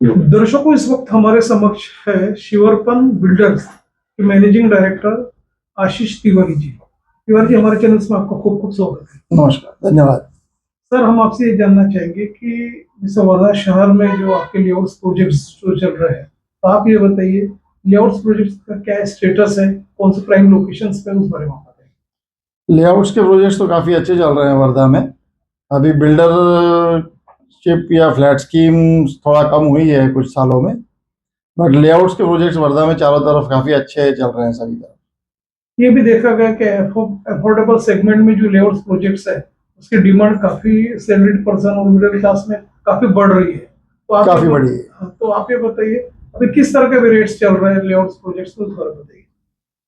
दर्शकों, इस वक्त हमारे समक्ष है शिवर्पन बिल्डर्स के मैनेजिंग डायरेक्टर आशीष तिवारी जी। तिवारी जी, हमारे चैनल में आपका खूब खूब स्वागत है। नमस्कार, धन्यवाद। सर, हम आपसे ये जानना चाहेंगे कि जैसे वर्धा शहर में जो आपके लेआउट्स प्रोजेक्ट्स जो चल रहे हैं, तो आप ये बताइए लेआउट्स प्रोजेक्ट्स का क्या स्टेटस है, कौन से प्राइम लोकेशंस पे, उस बारे में आप बताइए। लेआउट्स के प्रोजेक्ट्स तो काफ़ी अच्छे चल रहे हैं वर्धा में। अभी बिल्डरशिप या फ्लैट स्कीम थोड़ा कम हुई है कुछ सालों में, बट लेआउट्स के प्रोजेक्ट्स वर्धा में चारों तरफ काफ़ी अच्छे चल रहे हैं सभी तरफ। ये भी देखा गया कि अफोर्डेबल सेगमेंट में जो लेआउट्स प्रोजेक्ट्स है, उसकी डिमांड काफी सैलरीड पर्सन और मिडिल क्लास में काफी बढ़ रही है। तो आप काफ़ी बड़ी है। तो आप ये बताइए अभी किस तरह के रेट्स चल रहे हैं लेआउट्स प्रोजेक्ट्स, तो थोड़ा बताइए।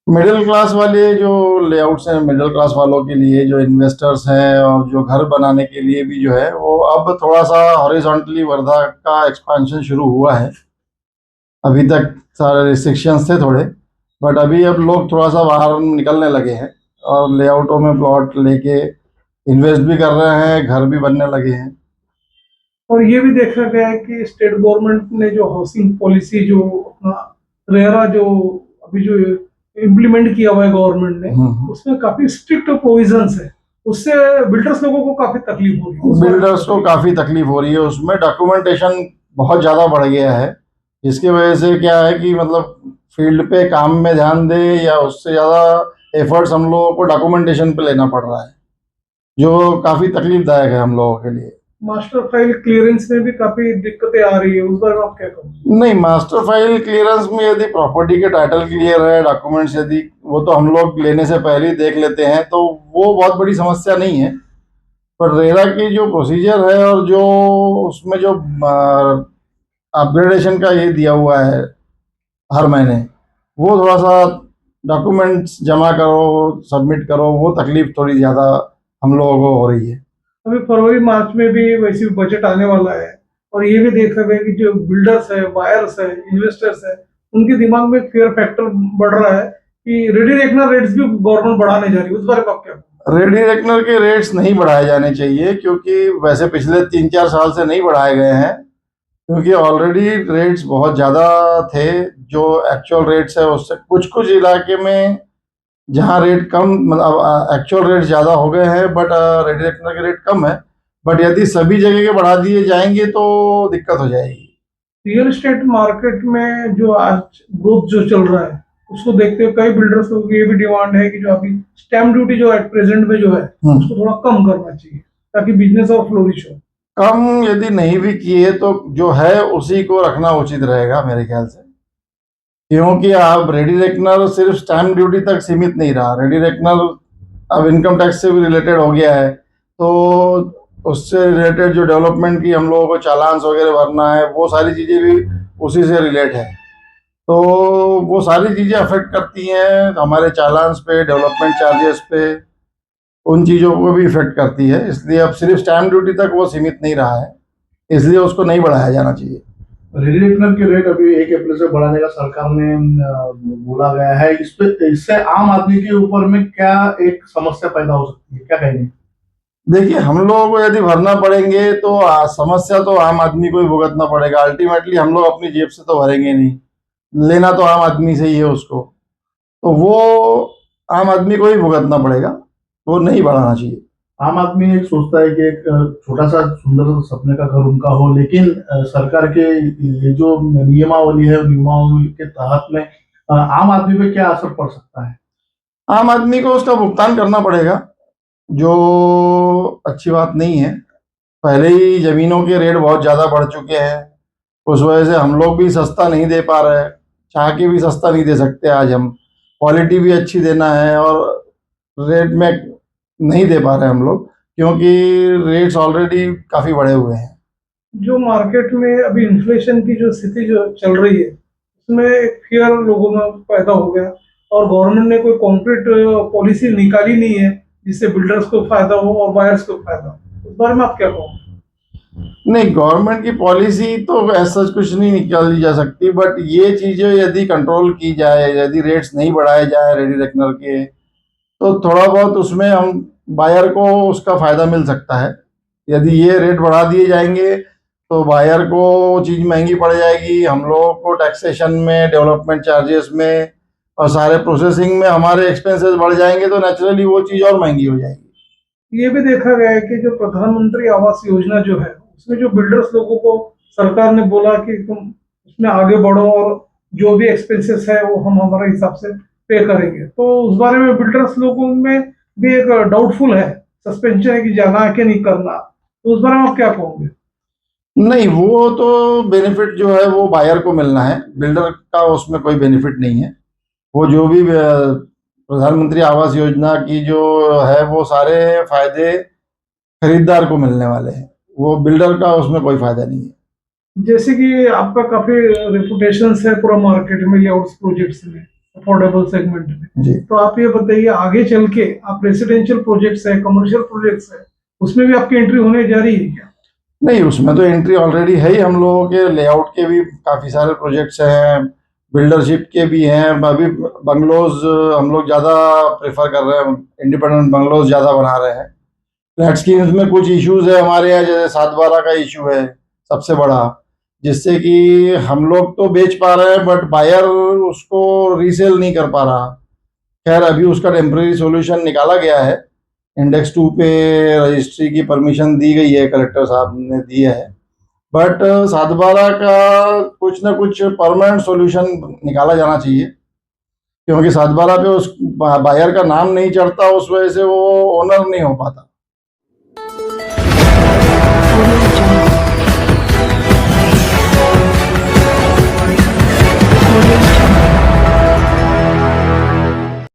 मिडिल क्लास वाले जो लेआउट्स हैं, मिडिल क्लास वालों के लिए, जो इन्वेस्टर्स हैं और जो घर बनाने के लिए भी जो है, वो अब थोड़ा सा हॉरिजॉन्टली वर्धा का एक्सपेंशन शुरू हुआ है। अभी तक सारे रिस्ट्रिक्शंस थे थोड़े, बट अभी अब लोग थोड़ा सा बाहर निकलने लगे हैं और लेआउटों में प्लॉट लेके इन्वेस्ट भी कर रहे हैं, घर भी बनने लगे हैं। और ये भी देखा गया है कि स्टेट गवर्नमेंट ने जो हाउसिंग पॉलिसी जो अपना रेरा जो अभी जो इम्प्लीमेंट किया हुआ है गवर्नमेंट ने, उसमें काफी स्ट्रिक्ट प्रोविजंस है। उससे बिल्डर्स लोगों को काफी तकलीफ हो रही है। बिल्डर्स को काफ़ी तकलीफ हो रही है, उसमें डॉक्यूमेंटेशन बहुत ज़्यादा बढ़ गया है, जिसकी वजह से क्या है कि मतलब फील्ड पे काम में ध्यान दे या उससे ज़्यादा एफर्ट्स हम लोगों को डॉक्यूमेंटेशन पे लेना पड़ रहा है, जो काफ़ी तकलीफदायक है हम लोगों के लिए। मास्टर फाइल क्लियरेंस में भी काफी दिक्कतें आ रही है, उस बारे में आप क्या कहोगे? नहीं, मास्टर फाइल क्लियरेंस में यदि प्रॉपर्टी के टाइटल क्लियर है, डॉक्यूमेंट्स यदि वो तो हम लोग लेने से पहले ही देख लेते हैं, तो वो बहुत बड़ी समस्या नहीं है। पर रेरा की जो प्रोसीजर है और जो उसमें जो अपग्रेडेशन का ये दिया हुआ है हर महीने, वो थोड़ा सा डॉक्यूमेंट्स जमा करो, सबमिट करो, वो तकलीफ थोड़ी ज़्यादा हम लोगों को हो रही है। अभी फरवरी मार्च में भी वैसे भी बजट आने वाला है, और ये भी देखा गया कि जो बिल्डर्स है, बायर्स है, इन्वेस्टर्स है, उनके दिमाग में फियर फैक्टर बढ़ रहा है कि रेडी रेकनर रेट्स भी गवर्नमेंट बढ़ाने जा रही है। उस बारे में आप क्या कहोगे? रेडी रेकनर के रेट्स नहीं बढ़ाए जाने चाहिए, क्योंकि वैसे पिछले 3-4 साल से नहीं बढ़ाए गए हैं, क्योंकि ऑलरेडी रेट्स बहुत ज़्यादा थे। जो एक्चुअल रेट्स है उससे कुछ कुछ इलाके में जहाँ रेट कम, मतलब एक्चुअल रेट ज़्यादा हो गए हैं, बट रेडी रेकनर के रेट कम है। बट यदि सभी जगह के बढ़ा दिए जाएंगे तो दिक्कत हो जाएगी। रियल एस्टेट मार्केट में जो आज ग्रोथ जो चल रहा है, उसको देखते हुए कई बिल्डर्स को ये भी डिमांड है कि जो अभी स्टैम्प ड्यूटी जो एट प्रेजेंट में जो है, उसको थोड़ा कम करना चाहिए ताकि बिजनेस और फ्लोरिश हो। कम यदि नहीं भी किए तो जो है उसी को रखना उचित रहेगा मेरे ख्याल से, क्योंकि आप रेडी रेकनर सिर्फ स्टैम्प ड्यूटी तक सीमित नहीं रहा। रेडी रेकनर अब इनकम टैक्स से भी रिलेटेड हो गया है, तो उससे रिलेटेड जो डेवलपमेंट की हम लोगों को चालान्स वगैरह भरना है, वो सारी चीज़ें भी उसी से रिलेट है। तो वो सारी चीज़ें अफेक्ट करती हैं हमारे चालान्स पे, डेवलपमेंट चार्जेस पे, उन चीज़ों को भी इफेक्ट करती है। इसलिए अब सिर्फ स्टैम्प ड्यूटी तक वो सीमित नहीं रहा है, इसलिए उसको नहीं बढ़ाया जाना चाहिए। रेडी रेकनर के रेट अभी 1 अप्रैल से बढ़ाने का सरकार ने बोला गया है। इससे आम आदमी के ऊपर में क्या एक समस्या पैदा हो सकती है, क्या कहेंगे? देखिए, हम लोगों को यदि भरना पड़ेंगे तो समस्या तो आम आदमी को ही भुगतना पड़ेगा। अल्टीमेटली हम लोग अपनी जेब से तो भरेंगे नहीं, लेना तो आम आदमी से ही है उसको, तो वो आम आदमी को ही भुगतना पड़ेगा, वो नहीं बढ़ाना चाहिए। आम आदमी एक सोचता है कि एक छोटा सा सुंदर सा सपने का घर उनका हो, लेकिन सरकार के ये जो नियमावली है, नियमावली के तहत में आम आदमी पे क्या असर पड़ सकता है? आम आदमी को उसका भुगतान करना पड़ेगा, जो अच्छी बात नहीं है। पहले ही ज़मीनों के रेट बहुत ज़्यादा बढ़ चुके हैं, उस वजह से हम लोग भी सस्ता नहीं दे पा रहे हैं, चाह के भी सस्ता नहीं दे सकते। आज हम क्वालिटी भी अच्छी देना है और रेट में नहीं दे पा रहे हम लोग, क्योंकि रेट्स ऑलरेडी काफ़ी बढ़े हुए हैं। जो मार्केट में अभी इन्फ्लेशन की जो स्थिति जो चल रही है, उसमें एक फियर लोगों में पैदा हो गया, और गवर्नमेंट ने कोई कॉन्क्रीट पॉलिसी निकाली नहीं है जिससे बिल्डर्स को फायदा हो और बायर्स को फायदा हो। उस बारे में आप क्या कहोगे? नहीं, गवर्नमेंट की पॉलिसी तो ऐसा कुछ नहीं निकाली जा सकती, बट ये चीज़ें यदि कंट्रोल की जाए, यदि रेट्स नहीं बढ़ाए जाए रेडी रेकनर के, तो थोड़ा बहुत उसमें हम बायर को उसका फ़ायदा मिल सकता है। यदि ये रेट बढ़ा दिए जाएंगे तो बायर को चीज़ महंगी पड़ जाएगी, हम लोगों को टैक्सेशन में, डेवलपमेंट चार्जेस में और सारे प्रोसेसिंग में हमारे एक्सपेंसेस बढ़ जाएंगे, तो नेचुरली वो चीज़ और महंगी हो जाएगी। ये भी देखा गया है कि जो प्रधानमंत्री आवास योजना जो है उसमें जो बिल्डर्स लोगों को सरकार ने बोला कि तुम उसमें आगे बढ़ो और जो भी एक्सपेंसेस है वो हम हमारे हिसाब से पे करेंगे, तो उस बारे में बिल्डर्स लोगों में भी एक डाउटफुल है, सस्पेंशन है कि जाना है कि नहीं करना, तो उस बारे में आप क्या कहोगे? नहीं, वो तो बेनिफिट जो है वो बायर को मिलना है, बिल्डर का उसमें कोई बेनिफिट नहीं है। वो जो भी प्रधानमंत्री आवास योजना की जो है वो सारे फायदे खरीदार को मिलने वाले हैं, वो बिल्डर का उसमें कोई फायदा नहीं है। जैसे कि आपका काफी रेपुटेशन है पूरा मार्केट में लेआउट्स प्रोजेक्ट्स में, अफोर्डेबल सेगमेंट में, जी, तो आप ये बताइए आगे चल के आप रेसिडेंशियल प्रोजेक्ट्स है, कमर्शियल प्रोजेक्ट्स है, उसमें भी आपकी एंट्री होने जा रही है क्या? नहीं, उसमें तो एंट्री ऑलरेडी है ही, हम लोगों के लेआउट के भी काफ़ी सारे प्रोजेक्ट्स हैं, बिल्डरशिप के भी हैं। अभी बंगलोज हम लोग ज़्यादा प्रेफर कर रहे हैं, इंडिपेंडेंट बंगलोज ज़्यादा बना रहे हैं। फ्लैट स्कीम्स में कुछ इश्यूज है हमारे यहाँ, जैसे 7/12 का इशू है सबसे बड़ा, जिससे कि हम लोग तो बेच पा रहे हैं बट बायर उसको रीसेल नहीं कर पा रहा। खैर, अभी उसका टेम्परेरी सॉल्यूशन निकाला गया है, इंडेक्स 2 पे रजिस्ट्री की परमिशन दी गई है, कलेक्टर साहब ने दिया है, बट 7/12 का कुछ ना कुछ परमानेंट सॉल्यूशन निकाला जाना चाहिए, क्योंकि 7/12 पे उस बायर का नाम नहीं चढ़ता, उस वजह से वो ओनर नहीं हो पाता।